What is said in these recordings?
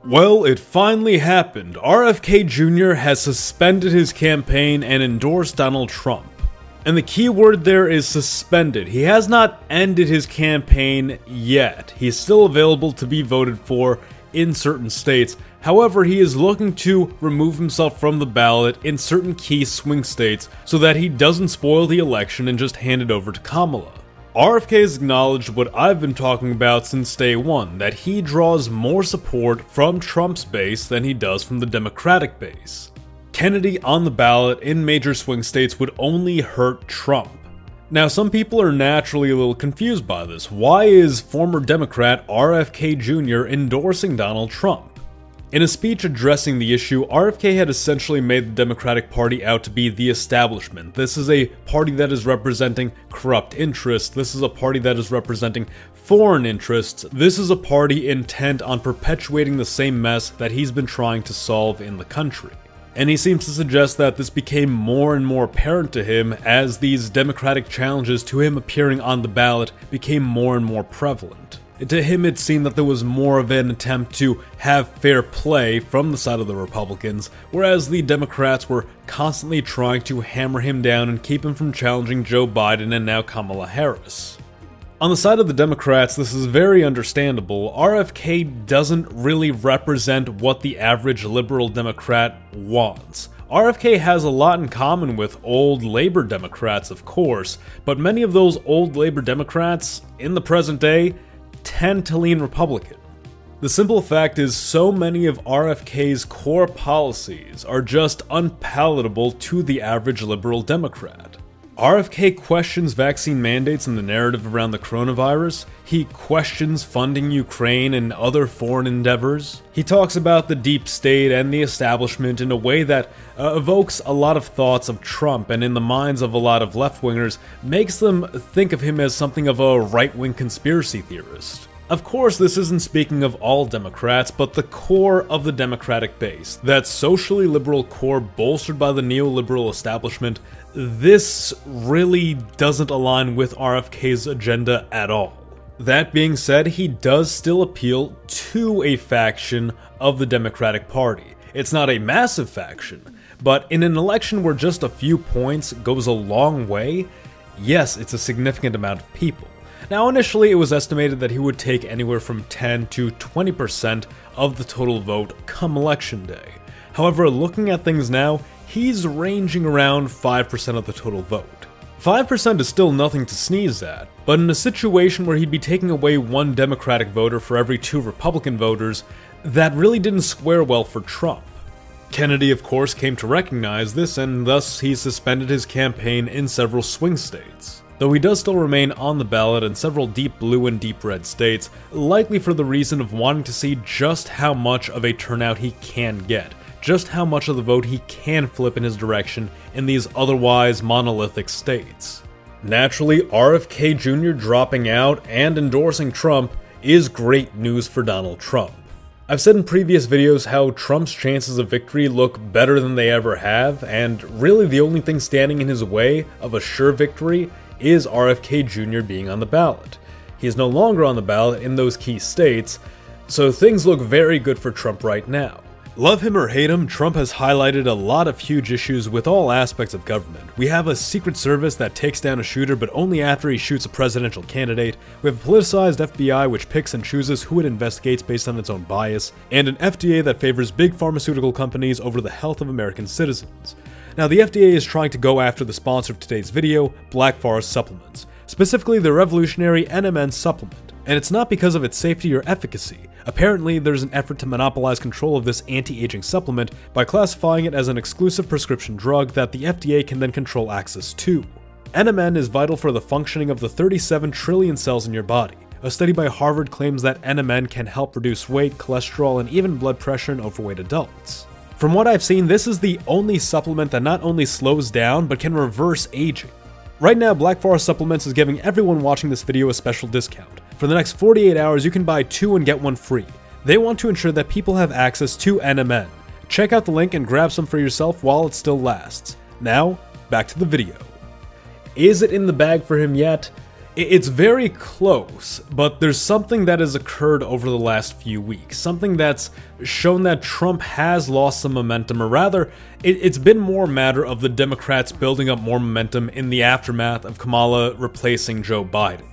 Well, it finally happened. RFK Jr. has suspended his campaign and endorsed Donald Trump. And the key word there is suspended. He has not ended his campaign yet. He is still available to be voted for in certain states. However, he is looking to remove himself from the ballot in certain key swing states so that he doesn't spoil the election and just hand it over to Kamala. RFK has acknowledged what I've been talking about since day one, that he draws more support from Trump's base than he does from the Democratic base. Kennedy on the ballot in major swing states would only hurt Trump. Now, some people are naturally a little confused by this. Why is former Democrat RFK Jr. endorsing Donald Trump? In a speech addressing the issue, RFK had essentially made the Democratic Party out to be the establishment. This is a party that is representing corrupt interests. This is a party that is representing foreign interests. This is a party intent on perpetuating the same mess that he's been trying to solve in the country. And he seems to suggest that this became more and more apparent to him as these Democratic challenges to him appearing on the ballot became more and more prevalent. To him, it seemed that there was more of an attempt to have fair play from the side of the Republicans, whereas the Democrats were constantly trying to hammer him down and keep him from challenging Joe Biden and now Kamala Harris. On the side of the Democrats, this is very understandable. RFK doesn't really represent what the average liberal Democrat wants. RFK has a lot in common with old Labor Democrats, of course, but many of those old Labor Democrats, in the present day, tend to lean Republican. The simple fact is, so many of RFK's core policies are just unpalatable to the average liberal Democrat. RFK questions vaccine mandates and the narrative around the coronavirus. He questions funding Ukraine and other foreign endeavors. He talks about the deep state and the establishment in a way that evokes a lot of thoughts of Trump, and in the minds of a lot of left-wingers makes them think of him as something of a right-wing conspiracy theorist. Of course, this isn't speaking of all Democrats, but the core of the Democratic base, that socially liberal core bolstered by the neoliberal establishment. This really doesn't align with RFK's agenda at all. That being said, he does still appeal to a faction of the Democratic Party. It's not a massive faction, but in an election where just a few points goes a long way, yes, it's a significant amount of people. Now, initially, it was estimated that he would take anywhere from 10 to 20% of the total vote come election day. However, looking at things now, he's ranging around 5% of the total vote. 5% is still nothing to sneeze at, but in a situation where he'd be taking away one Democratic voter for every 2 Republican voters, that really didn't square well for Trump. Kennedy, of course, came to recognize this, and thus he suspended his campaign in several swing states. Though he does still remain on the ballot in several deep blue and deep red states, likely for the reason of wanting to see just how much of a turnout he can get, just how much of the vote he can flip in his direction in these otherwise monolithic states. Naturally, RFK Jr. dropping out and endorsing Trump is great news for Donald Trump. I've said in previous videos how Trump's chances of victory look better than they ever have, and really the only thing standing in his way of a sure victory is RFK Jr. being on the ballot. He is no longer on the ballot in those key states, so things look very good for Trump right now. Love him or hate him, Trump has highlighted a lot of huge issues with all aspects of government. We have a Secret Service that takes down a shooter but only after he shoots a presidential candidate. We have a politicized FBI which picks and chooses who it investigates based on its own bias, and an FDA that favors big pharmaceutical companies over the health of American citizens. Now, the FDA is trying to go after the sponsor of today's video, Black Forest Supplements, specifically the revolutionary NMN supplement, and it's not because of its safety or efficacy. Apparently, there's an effort to monopolize control of this anti-aging supplement by classifying it as an exclusive prescription drug that the FDA can then control access to. NMN is vital for the functioning of the 37 trillion cells in your body. A study by Harvard claims that NMN can help reduce weight, cholesterol, and even blood pressure in overweight adults. From what I've seen, this is the only supplement that not only slows down, but can reverse aging. Right now, Black Forest Supplements is giving everyone watching this video a special discount. For the next 48 hours, you can buy 2 and get 1 free. They want to ensure that people have access to NMN. Check out the link and grab some for yourself while it still lasts. Now, back to the video. Is it in the bag for him yet? It's very close, but there's something that has occurred over the last few weeks, something that's shown that Trump has lost some momentum, or rather, it's been more a matter of the Democrats building up more momentum in the aftermath of Kamala replacing Joe Biden.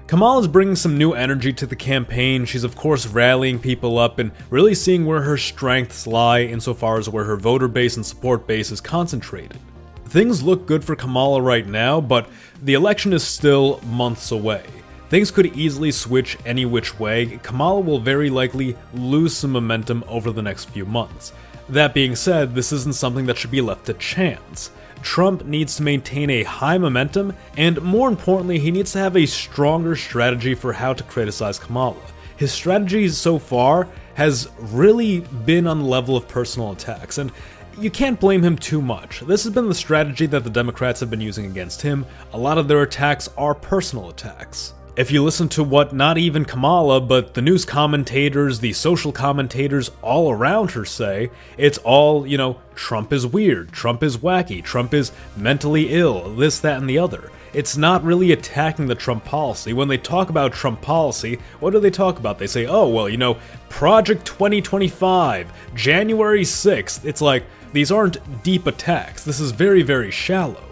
Kamala's bringing some new energy to the campaign. She's of course rallying people up and really seeing where her strengths lie insofar as where her voter base and support base is concentrated. Things look good for Kamala right now, but the election is still months away. Things could easily switch any which way. Kamala will very likely lose some momentum over the next few months. That being said, this isn't something that should be left to chance. Trump needs to maintain a high momentum, and more importantly, he needs to have a stronger strategy for how to criticize Kamala. His strategy so far has really been on the level of personal attacks, and you can't blame him too much. This has been the strategy that the Democrats have been using against him. A lot of their attacks are personal attacks. If you listen to what not even Kamala, but the news commentators, the social commentators all around her say, it's all, Trump is weird, Trump is wacky, Trump is mentally ill, this, that, and the other. It's not really attacking the Trump policy. When they talk about Trump policy, what do they talk about? They say, oh, well, Project 2025, January 6th. It's like, these aren't deep attacks. This is very, very shallow.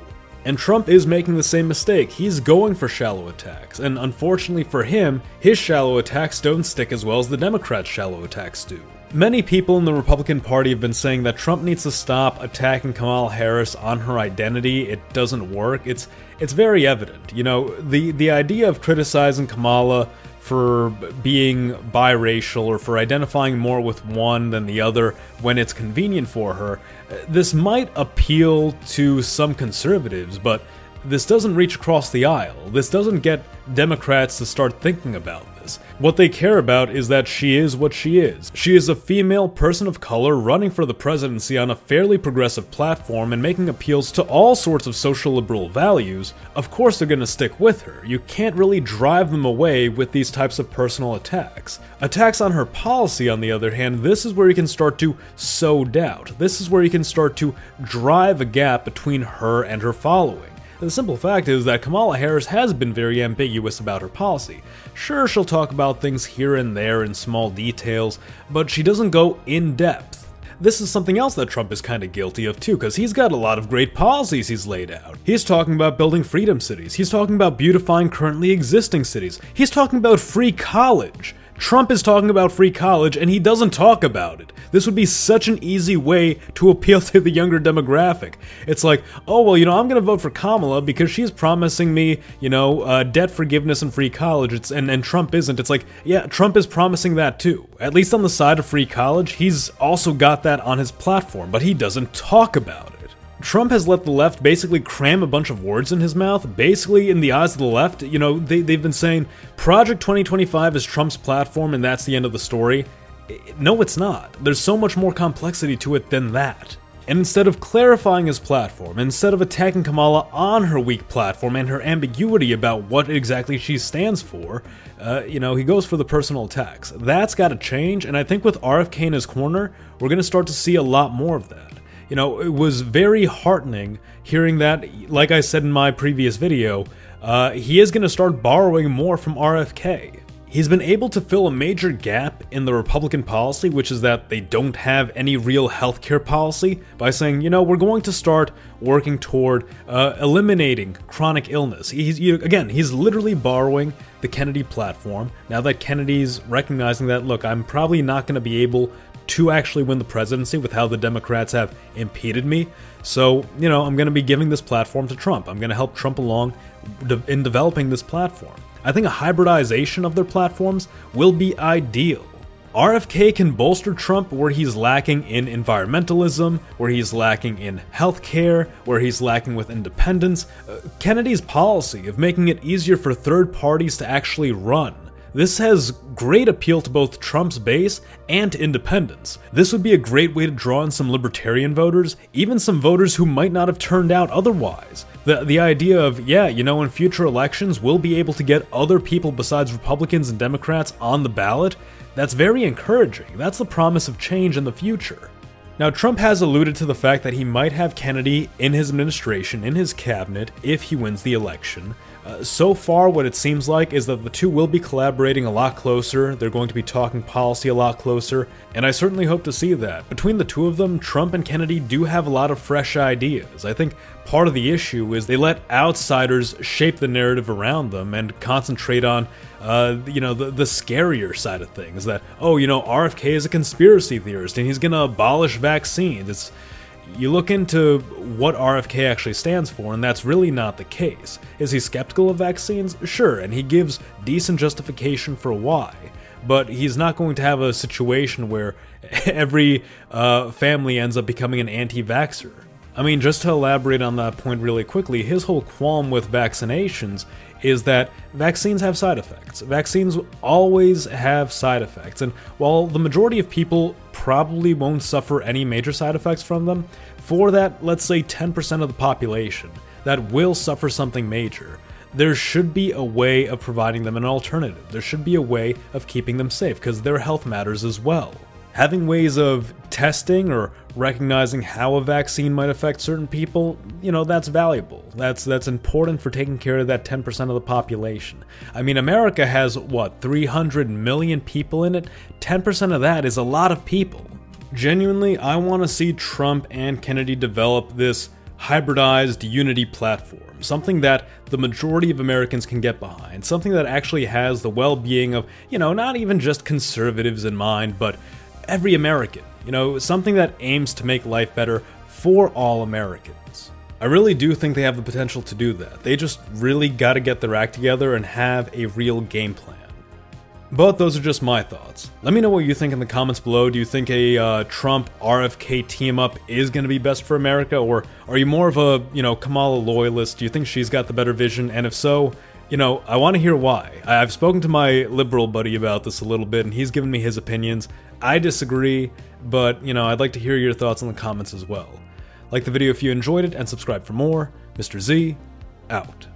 And Trump is making the same mistake. He's going for shallow attacks, and unfortunately for him, his shallow attacks don't stick as well as the Democrats' shallow attacks do. Many people in the Republican Party have been saying that Trump needs to stop attacking Kamala Harris on her identity. It doesn't work. It's very evident. The idea of criticizing Kamala for being biracial or for identifying more with one than the other when it's convenient for her, this might appeal to some conservatives, but this doesn't reach across the aisle. This doesn't get Democrats to start thinking about this. What they care about is that she is what she is. She is a female person of color running for the presidency on a fairly progressive platform and making appeals to all sorts of social liberal values. Of course they're going to stick with her. You can't really drive them away with these types of personal attacks. Attacks on her policy, on the other hand, this is where you can start to sow doubt. This is where you can start to drive a gap between her and her following. The simple fact is that Kamala Harris has been very ambiguous about her policy. Sure, she'll talk about things here and there in small details, but she doesn't go in depth. This is something else that Trump is kind of guilty of too, because he's got a lot of great policies he's laid out. He's talking about building freedom cities. He's talking about beautifying currently existing cities. He's talking about free college. Trump is talking about free college and he doesn't talk about it. This would be such an easy way to appeal to the younger demographic. It's like, oh, well, I'm going to vote for Kamala because she's promising me, debt forgiveness and free college, and Trump isn't. It's like, yeah, Trump is promising that too. At least on the side of free college, he's also got that on his platform, but he doesn't talk about it. Trump has let the left basically cram a bunch of words in his mouth. Basically, in the eyes of the left, they've been saying Project 2025 is Trump's platform and that's the end of the story. No, it's not. There's so much more complexity to it than that. And instead of clarifying his platform, instead of attacking Kamala on her weak platform and her ambiguity about what exactly she stands for, he goes for the personal attacks. That's got to change, and I think with RFK in his corner, we're going to start to see a lot more of that. It was very heartening hearing that, like I said in my previous video, he is going to start borrowing more from RFK. He's been able to fill a major gap in the Republican policy, which is that they don't have any real healthcare policy, by saying, we're going to start working toward eliminating chronic illness. He's literally borrowing the Kennedy platform. Now that Kennedy's recognizing that, look, I'm probably not going to be able to actually win the presidency with how the Democrats have impeded me. So, I'm going to be giving this platform to Trump. I'm going to help Trump along in developing this platform. I think a hybridization of their platforms will be ideal. RFK can bolster Trump where he's lacking in environmentalism, where he's lacking in healthcare, where he's lacking with independence. Kennedy's policy of making it easier for third parties to actually run. This has great appeal to both Trump's base and independents. This would be a great way to draw in some libertarian voters, even some voters who might not have turned out otherwise. The idea of, in future elections, we'll be able to get other people besides Republicans and Democrats on the ballot, that's very encouraging. That's the promise of change in the future. Now, Trump has alluded to the fact that he might have Kennedy in his administration, in his cabinet, if he wins the election. So far, what it seems like is that the two will be collaborating a lot closer, they're going to be talking policy a lot closer, and I certainly hope to see that. Between the two of them, Trump and Kennedy do have a lot of fresh ideas. I think part of the issue is they let outsiders shape the narrative around them and concentrate on, the scarier side of things. That, RFK is a conspiracy theorist and he's gonna abolish vaccines. You look into what RFK actually stands for, and that's really not the case. Is he skeptical of vaccines? Sure, and he gives decent justification for why. But he's not going to have a situation where every family ends up becoming an anti-vaxxer. I mean, just to elaborate on that point really quickly, his whole qualm with vaccinations is that vaccines have side effects. Vaccines always have side effects, and while the majority of people probably won't suffer any major side effects from them, for that, let's say 10% of the population that will suffer something major, there should be a way of providing them an alternative. There should be a way of keeping them safe, because their health matters as well. Having ways of testing or recognizing how a vaccine might affect certain people, that's valuable. That's important for taking care of that 10% of the population. I mean, America has, 300 million people in it? 10% of that is a lot of people. Genuinely, I want to see Trump and Kennedy develop this hybridized unity platform, something that the majority of Americans can get behind, something that actually has the well-being of, not even just conservatives in mind, but every American, something that aims to make life better for all Americans. I really do think they have the potential to do that. They just really gotta get their act together and have a real game plan. But those are just my thoughts. Let me know what you think in the comments below. Do you think a Trump-RFK team-up is gonna be best for America? Or are you more of a, Kamala loyalist? Do you think she's got the better vision? And if so, I want to hear why. I've spoken to my liberal buddy about this a little bit, and he's given me his opinions. I disagree, but, I'd like to hear your thoughts in the comments as well. Like the video if you enjoyed it, and subscribe for more. Mr. Z, out.